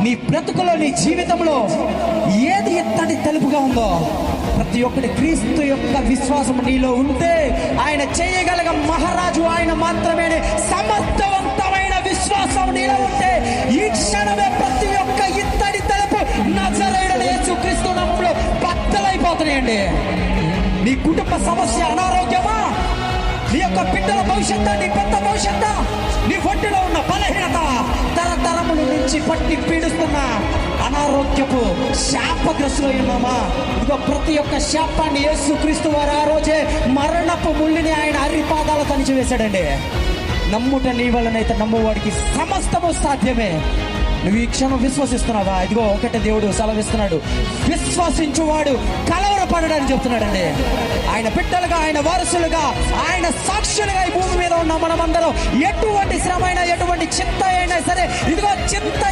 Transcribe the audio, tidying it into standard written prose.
నీ బ్రతుకులో, నీ జీవితంలో ఏది ఎత్తడి తలుపుగా ఉందో ప్రతి ఒక్కటి క్రీస్తు యొక్క విశ్వాసం నీలో ఉంటే ఆయన చేయగలిగ మహారాజు ఆయన మాత్రమే. సమర్థవంతమైన విశ్వాసం నీలో ఉంటే ఈ క్షణమే ప్రతి ఒక్క ఇత్తడి తలుపు నజరేయుడైన యేసుక్రీస్తు నామములో బద్దలైపోతున్నాయండి. నీ కుటుంబ సమస్య, అనారోగ్యమా, నీ యొక్క బిడ్డల భవిష్యత్తు, నీ పెద్ద భవిష్యత్తు, నీ ఒంటిలో ఉన్న బలహీనత, తరతరముల నుంచి పట్టి పీడిస్తున్న అనారోగ్యపు శాపగ్రస్తులై ఉన్నామా? ఇదిగో ప్రతి ఒక్క శాపాన్ని యేసుక్రీస్తు వారు ఆ రోజే మరణపు ముళ్ళుని ఆయన అరిపాదాలతో అణిచివేశాడండి. నమ్ముట నీ వలనైతే నమ్మువాడికి సమస్తము సాధ్యమే. నువ్వు ఈ క్షణం విశ్వసిస్తున్నావా? ఇదిగో ఒకటే దేవుడు సెలవిస్తున్నాడు, విశ్వసించువాడు కలవరపడని చెప్తున్నాడండి. ఆయన బిడ్డలుగా, ఆయన వారసులుగా, ఆయన సాక్షులుగా ఈ భూమి మీద ఉన్న మనమందరం ఎటువంటి శ్రమ అయినా, ఎటువంటి చింత అయినా సరే, ఇదిగో చింత